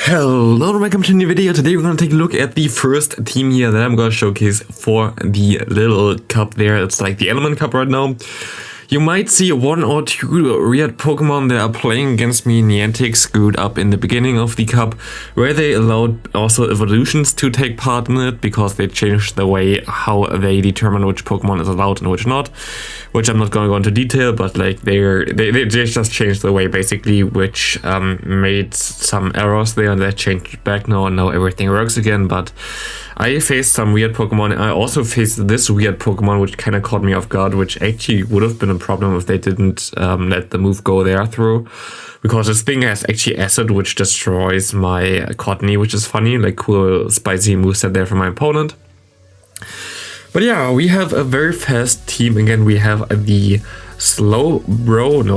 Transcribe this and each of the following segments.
Hello and welcome to a new video. Today we're going to take a look at the first team here that I'm going to showcase for the little cup there. It's like the Element Cup right now. You might see one or two weird Pokemon that are playing against me. Niantic screwed up in the beginning of the cup, where they allowed also evolutions to take part in it, because they changed the way how they determine which Pokemon is allowed and which not, which I'm not going to go into detail, but like they just changed the way basically, which made some errors there, and they changed it back now, and now everything works again. But I faced some weird Pokemon. I also faced this weird Pokemon, which kind of caught me off guard, which actually would have been a problem if they didn't let the move go there through, because this thing has actually acid, which destroys my Cottony, which is funny, like cool spicy moveset there from my opponent. But yeah, we have a very fast team. Again, we have the Slowpoke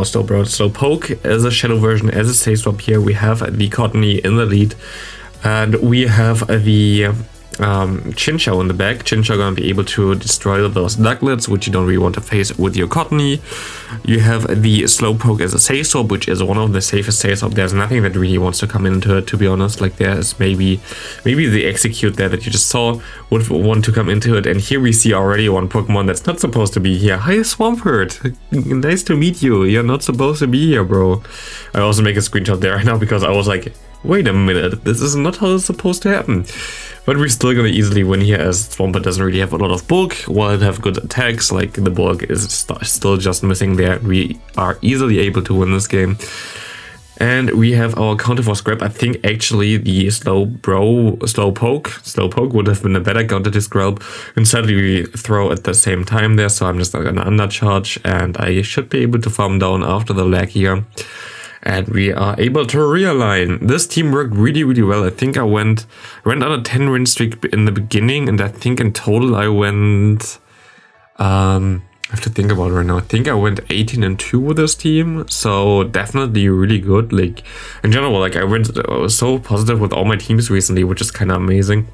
as a shadow version, as a safe swap here. We have the Cottony in the lead, and we have the Chinchou in the back. Chinchou gonna be able to destroy those Ducklets, which you don't really want to face with your Cottony. You have the Slowpoke as a safe swap, which is one of the safest safe swap. There's nothing that really wants to come into it, to be honest. Like there's maybe the Execute there that you just saw would want to come into it. And here we see already one Pokemon that's not supposed to be here. Hi, Swampert. Nice to meet you. You're not supposed to be here, bro. I also make a screenshot there right now because I was like, wait a minute, this is not how it's supposed to happen. But we're still gonna easily win here, as Swampert doesn't really have a lot of bulk, while it have good attacks. Like the bulk is still just missing there. We are easily able to win this game. And we have our counter for scrap. I think actually the Slowpoke would have been a better counter to scrap. Instead we throw at the same time there, so I'm just gonna undercharge, and I should be able to farm down after the lag here. And we are able to realign. This team worked really, really well. I think I went on a 10-win streak in the beginning, and I think in total I went, I have to think about it right now. I think I went 18-2 with this team, so definitely really good. Like in general, like I was so positive with all my teams recently, which is kind of amazing.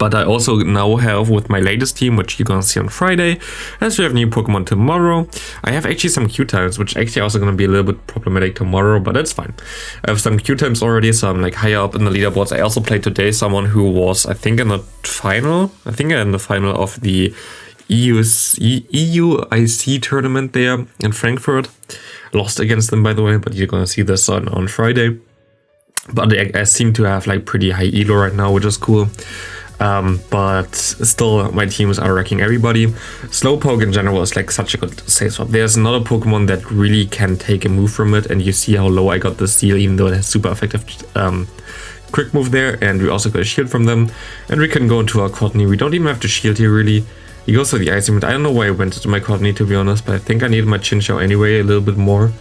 But I also now have with my latest team, which you're gonna see on Friday, as we have new Pokemon tomorrow. I have actually some Q times, which actually also gonna be a little bit problematic tomorrow, but that's fine. I have some Q times already, so I'm like higher up in the leaderboards. I also played today someone who was, I think, in the final. in the final of the EUIC tournament there in Frankfurt. Lost against them, by the way, but you're gonna see this on Friday. But I seem to have like pretty high elo right now, which is cool. But still my teams are wrecking everybody. Slowpoke in general is like such a good safe swap. There's another Pokemon that really can take a move from it, and you see how low I got this seal, even though it has super effective quick move there, and we also got a shield from them. And we can go into our Cottony. We don't even have to shield here really. He goes to the ice limit. I don't know why I went to my Cottony, to be honest, but I think I needed my Chinchou anyway a little bit more.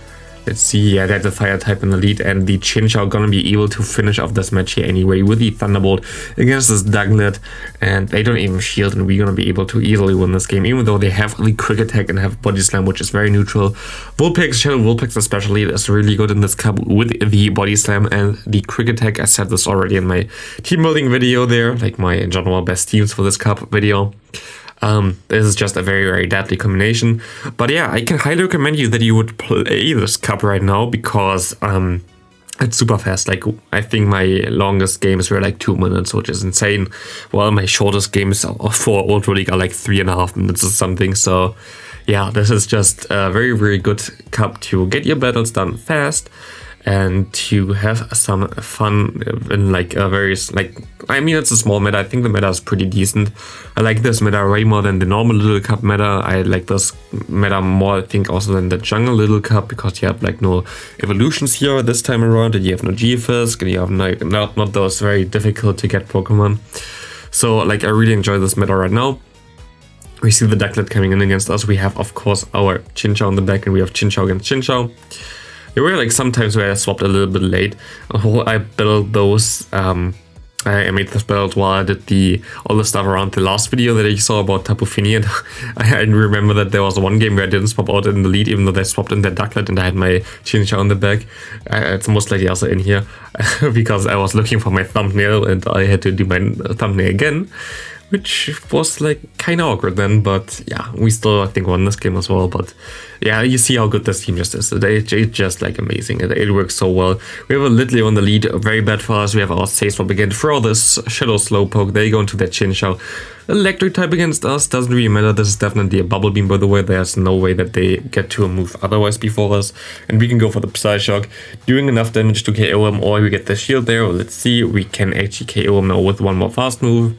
Let's see, yeah, that's a fire type in the lead, and the Chinchou gonna be able to finish off this match here anyway with the Thunderbolt against this Ducklet, and they don't even shield, and we're gonna be able to easily win this game, even though they have the quick attack and have body slam, which is very neutral. Vulpix, Shadow Vulpix especially, is really good in this cup with the body slam and the quick attack. I said this already in my team building video there, like my in general best teams for this cup video. This is just a very, very deadly combination. But yeah, I can highly recommend you that you would play this cup right now, because it's super fast. Like I think my longest games were like 2 minutes, which is insane. While my shortest games for Ultra League are like 3.5 minutes or something. So yeah, this is just a very, very good cup to get your battles done fast and to have some fun in like a very, like, I mean, it's a small meta. I think the meta is pretty decent. I like this meta way more than the normal Little Cup meta. I like this meta more, I think, also than the Jungle Little Cup, because you have like no evolutions here this time around, and you have no Geofisk, and you have not those very difficult to get Pokemon. So like I really enjoy this meta right now. We see the Ducklet coming in against us. We have, of course, our Chinchou in the back, and we have Chinchou against Chinchou. There were like some times where I swapped a little bit late. I built those, I made this build while I did all the stuff around the last video that you saw about Tapu Fini, and I remember that there was one game where I didn't swap out in the lead, even though they swapped in their Ducklet, and I had my Chinchou on the back. It's most likely also in here, because I was looking for my thumbnail and I had to do my thumbnail again. which was like kind of awkward then, but yeah, we still I think won this game as well. But yeah, you see how good this team just is. It's just like amazing. It works so well. We have a Lidley on the lead, very bad for us. We have our Say Swap again. Throw this Shadow Slowpoke. They go into their Chinchou. Electric type against us, doesn't really matter. This is definitely a Bubble Beam, by the way. There's no way that they get to a move otherwise before us. And we can go for the Psyshock, doing enough damage to KO him, or we get the shield there. Let's see, we can actually KO him now with one more fast move.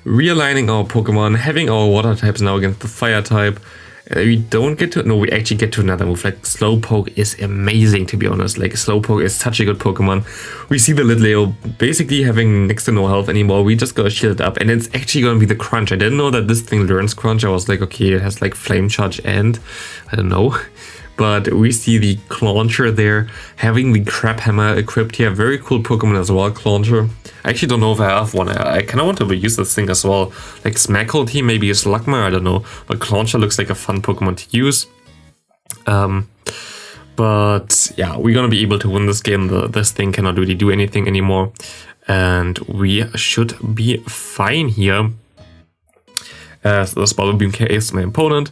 Realigning our Pokemon, having our Water types now against the Fire type. We don't get to, no, we actually get to another move. Like, Slowpoke is amazing, to be honest. Like, Slowpoke is such a good Pokemon. We see the Lidleo basically having next to no health anymore. We just gotta shield it up, and it's actually gonna be the Crunch. I didn't know that this thing learns Crunch. I was like, okay, it has like Flame Charge and I don't know. But we see the Clauncher there, having the Crab Hammer equipped here. Very cool Pokemon as well, Clauncher. I actually don't know if I have one. I kind of want to use this thing as well. Like Smackle Team, maybe a Slugma, I don't know. But Clauncher looks like a fun Pokemon to use. But yeah, we're gonna be able to win this game. This thing cannot really do anything anymore. And we should be fine here. As the Bubble Beam KS my opponent.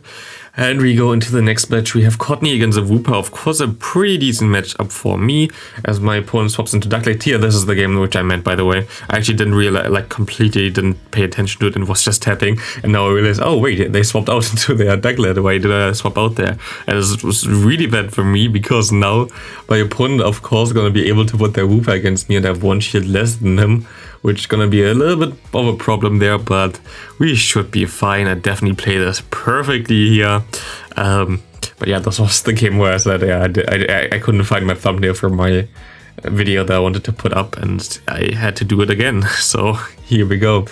And we go into the next match. We have Cottony against the Wooper. Of course, a pretty decent matchup for me, as my opponent swaps into Ducklett here. This is the game which I meant, by the way. I actually didn't realize, like, completely didn't pay attention to it and was just tapping. And now I realized, oh wait, they swapped out into their Ducklett. Why did I swap out there? And it was really bad for me, because now my opponent, of course, gonna be able to put their Wooper against me and have one shield less than him, which is gonna be a little bit of a problem there, but we should be fine. I definitely play this perfectly here. But yeah, this was the game where I said, yeah, I couldn't find my thumbnail for my video that I wanted to put up, and I had to do it again. So here we go.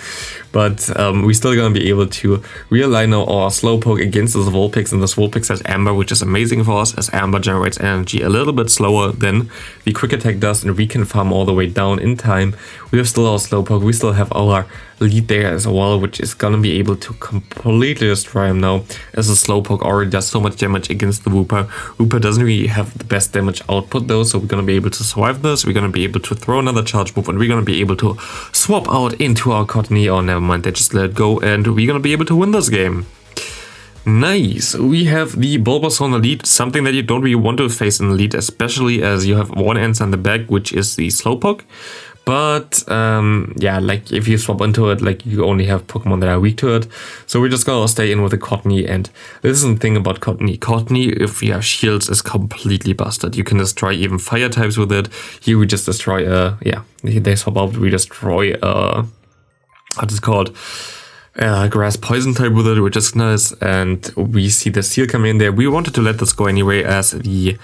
But we're still gonna be able to realign our Slowpoke against this Vulpix, and this Vulpix has Amber, which is amazing for us, as Amber generates energy a little bit slower than the Quick Attack does, and we can farm all the way down in time. We have still our Slowpoke, we still have our lead there as well, which is gonna be able to completely destroy him now, as the Slowpoke already does so much damage against the Wooper. Wooper doesn't really have the best damage output though, so we're gonna be able to survive this. We're gonna be able to throw another charge move, and we're gonna be able to swap out into our Cottony, or never mind, they just let it go, and we're gonna be able to win this game. Nice. We have the Bulbasaur on the lead, something that you don't really want to face in the lead, especially as you have one answer in the back, which is the Slowpoke. But yeah, like if you swap into it, like you only have Pokemon that are weak to it. So we're just gonna stay in with the Cottony, and this is the thing about Cottony. Cottony, if you have shields, is completely busted. You can destroy even fire types with it. Here we just destroy yeah, they swap out, we destroy what's it called? Grass Poison type with it, which is nice, and we see the seal come in there. We wanted to let this go anyway, as the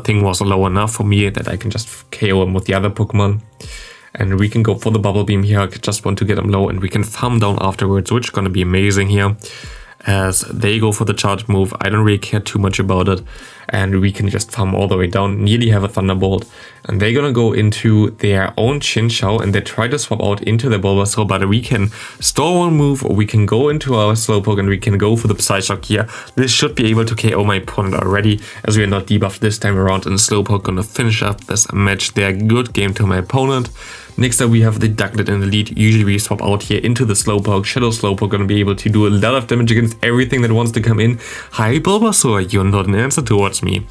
thing was low enough for me that I can just KO him with the other Pokemon. And we can go for the Bubble Beam here. I just want to get him low, and we can farm down afterwards, which is going to be amazing here. As they go for the charge move, I don't really care too much about it. And we can just farm all the way down, nearly have a Thunderbolt. And they're gonna go into their own Chinchou, and they try to swap out into the Bulbasaur, but we can store one move, or we can go into our Slowpoke, and we can go for the Psyshock here. This should be able to KO my opponent already, as we are not debuffed this time around, and Slowpoke gonna finish up this match there. Good game to my opponent. Next up we have the Ducklett in the lead. Usually we swap out here into the Slowpoke. Shadow Slowpoke gonna be able to do a lot of damage against everything that wants to come in. Hi Bulbasaur, you're not an answer towards me.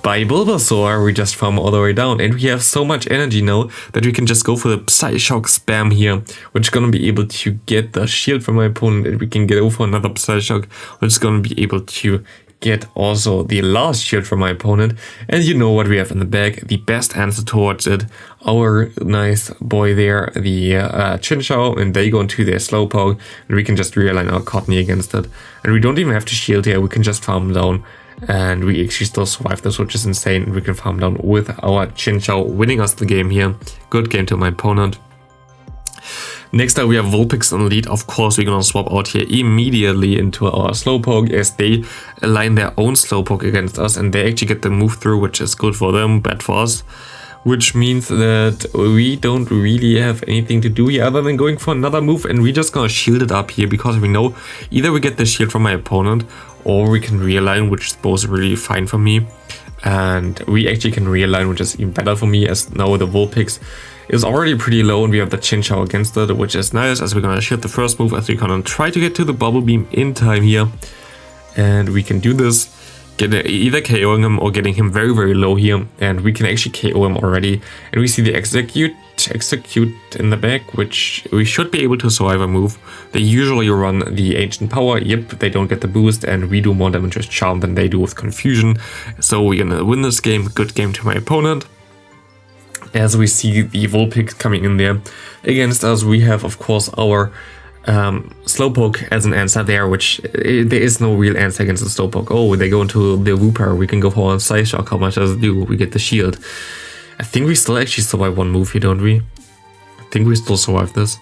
By Bulbasaur, we just farm all the way down, and we have so much energy now that we can just go for the Psyshock spam here, which is gonna be able to get the shield from my opponent, and we can get over another Psyshock, which is gonna be able to get also the last shield from my opponent. And you know what we have in the bag, the best answer towards it, our nice boy there, the Chinchou, and they go into their Slowpoke, and we can just realign our Cottony against it, and we don't even have to shield here, we can just farm down. And we actually still survive this, which is insane. We can farm down with our Chinchou, winning us the game here. Good game to my opponent. Next up we have Vulpix on the lead. Of course we're gonna swap out here immediately into our Slowpoke, as they align their own Slowpoke against us, and they actually get the move through, which is good for them, bad for us. Which means that we don't really have anything to do here other than going for another move, and we're just gonna shield it up here, because we know either we get the shield from my opponent or we can realign, which is both really fine for me. And we actually can realign, which is even better for me, as now the Vulpix is already pretty low, and we have the Chinchou against it, which is nice, as we're gonna shield the first move, as we're gonna try to get to the Bubble Beam in time here. And we can do this, either KOing him or getting him very, very low here, and we can actually KO him already. And we see the execute in the back, which we should be able to survive a move. They usually run the Ancient Power, yep, they don't get the boost, and we do more damage with Charm than they do with Confusion. So we're gonna win this game. Good game to my opponent. As we see the Vulpix coming in there against us, we have of course our Slowpoke as an answer there, which there is no real answer against the Slowpoke. Oh, they go into the Wooper, we can go for a Side Shock. How much does it do? We get the shield. I think we still actually survive one move here, don't we? I think we still survive this.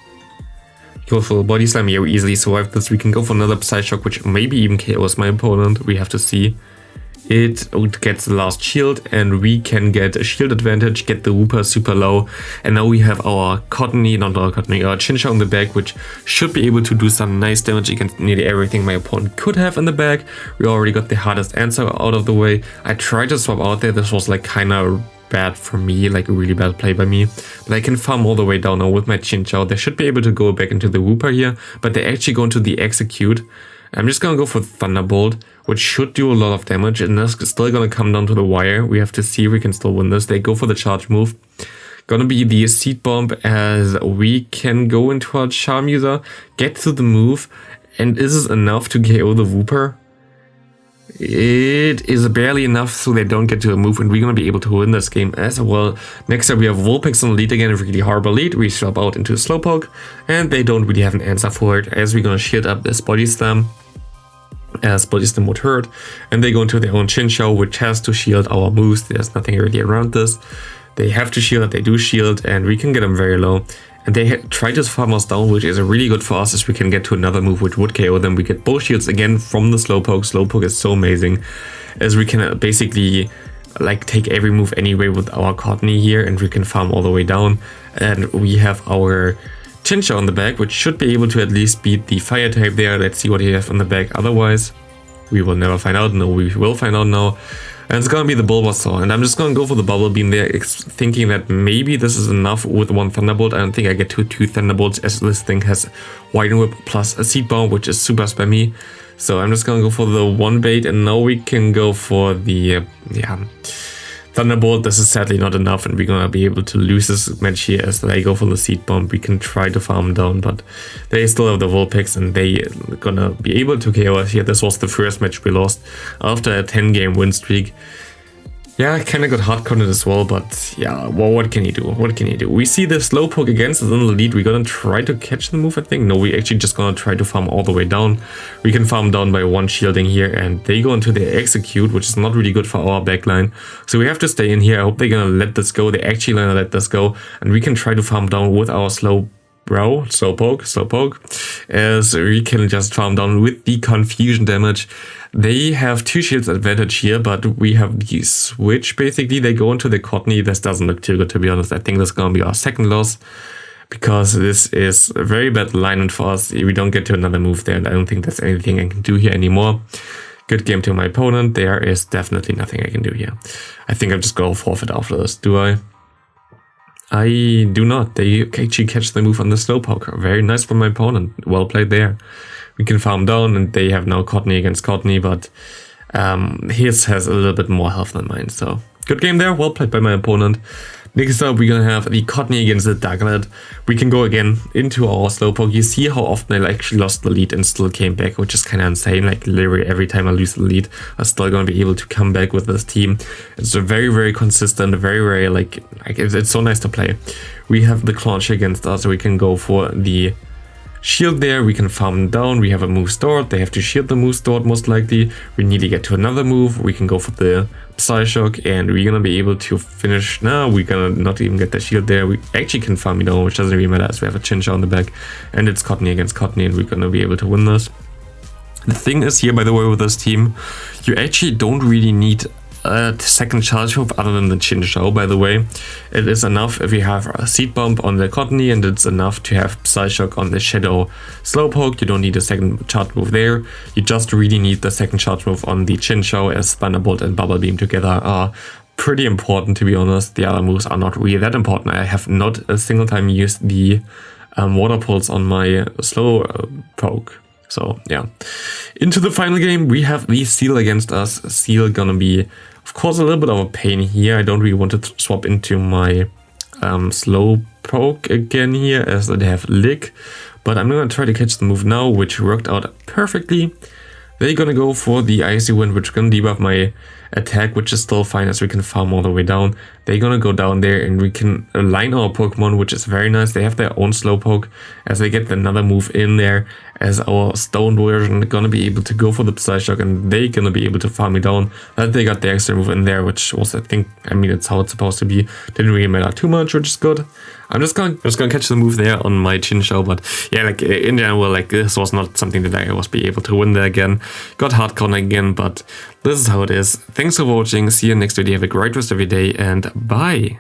Go for Body Slam, yeah, we easily survive this. We can go for another Side Shock, which maybe even KOs my opponent. We have to see. It gets the last shield, and we can get a shield advantage, get the Wooper super low, and now we have our Cottony, not our Cottony, our Chinchou in the back, which should be able to do some nice damage against nearly everything my opponent could have in the back. We already got the hardest answer out of the way. I tried to swap out there, this was like kinda bad for me, like a really bad play by me, but I can farm all the way down now with my Chinchou. They should be able to go back into the Wooper here, but they actually go into the Execute. I'm just gonna go for Thunderbolt, which should do a lot of damage, and that's still gonna come down to the wire. We have to see if we can still win this. They go for the charge move. Gonna be the Seed Bomb, as we can go into our Charm User, get to the move, and is this enough to KO the Wooper? It is barely enough, so they don't get to a move, and we're gonna be able to win this game as well. Next up we have Vulpix on the lead again, a really horrible lead. We swap out into Slowpoke, and they don't really have an answer for it, as we're gonna shield up this Body Slam, as Body Slam would hurt, and they go into their own Chinchou, which has to shield our moves. There's nothing really around this. They have to shield, they do shield, and we can get them very low. And they try to farm us down, which is really good for us, as we can get to another move which would KO them. We get both shields again from the Slowpoke. Slowpoke is so amazing, as we can basically like take every move anyway with our Cottony here, and we can farm all the way down. And we have our Chinchou on the back, which should be able to at least beat the Fire type there. Let's see what he has on the back. Otherwise, we will never find out. No, we will find out now. And it's gonna be the Bulbasaur, and I'm just gonna go for the Bubble Beam there, thinking that maybe this is enough with one Thunderbolt. I don't think I get to two Thunderbolts, as this thing has Widen Whip plus a Seed Bomb, which is super spammy. So I'm just gonna go for the one bait, and now we can go for the Thunderbolt. This is sadly not enough, and we're gonna be able to lose this match here, as they go for the Seed Bomb. We can try to farm down, but they still have the Vulpix, and they gonna be able to KO us here. This was the first match we lost after a 10-game win streak. Yeah, I kinda got hard-coded as well, but yeah, well, what can you do? What can you do? We see the Slowpoke against us in the lead. We're gonna try to catch the move, I think. No, we actually just gonna try to farm all the way down. We can farm down by one shielding here, and they go into their Execute, which is not really good for our backline. So we have to stay in here. I hope they're gonna let this go. They actually gonna let this go, and we can try to farm down with our Slowpoke, as we can just farm down with the Confusion damage. They have two shields advantage here, but we have the switch. Basically, they go into the Cottony. This doesn't look too good, to be honest. I think this is gonna be our second loss, because this is a very bad alignment for us. We don't get to another move there, and I don't think there's anything I can do here anymore. Good game to my opponent. There is definitely nothing I can do here. I think I'm just gonna forfeit after this. Do I? I do not. They actually catch the move on the Slowpoke. Very nice from my opponent. Well played there. We can farm down, and they have now Cottony against Cottony, but his has a little bit more health than mine. So good game there. Well played by my opponent. Next up, we're gonna have the Cottony against the Darknet. We can go again into our Slowpoke. You see how often I actually lost the lead and still came back, which is kind of insane. Like literally every time I lose the lead, I'm still gonna be able to come back with this team. It's a very, very consistent, very like it's so nice to play. We have the Claunch against us, so we can go for the shield there. We can farm down. We have a move stored. They have to shield the move stored most likely. We need to get to another move. We can go for the Psyshock, and we're gonna be able to finish. Now we're gonna not even get the shield there. We actually can farm it down, which doesn't really matter, as we have a Chinchou on the back, and it's Cottony against Cottony, and we're gonna be able to win this. The thing is here, by the way, with this team, you actually don't really need a second charge move other than the Chinchou, by the way. It is enough if you have a Seed Bomb on the Cottony, and it's enough to have Psyshock on the Shadow Slowpoke. You don't need a second charge move there. You just really need the second charge move on the Chinchou, as Thunderbolt and Bubble Beam together are pretty important, to be honest. The other moves are not really that important. I have not a single time used the Water Pulse on my Slowpoke. So yeah, into the final game, we have the Seal against us. Seal gonna be, of course, a little bit of a pain here. I don't really want to swap into my Slowpoke again here, as they have Lick. But I'm gonna try to catch the move now, which worked out perfectly. They're gonna go for the Icy Wind, which can debuff my attack, which is still fine as we can farm all the way down. They're gonna go down there and we can align our Pokemon, which is very nice. They have their own Slowpoke as they get another move in there, as our Stone version gonna be able to go for the Psyshock and they're gonna be able to farm me down. That they got the extra move in there, which was, I think, I mean, it's how it's supposed to be. Didn't really matter too much, which is good. I'm just gonna catch the move there on my Chinchou, but yeah, like in general, like this was not something that I was be able to win there again. Got hard counter again, but this is how it is. Thanks for watching. See you next video. Have a great rest of your day and bye.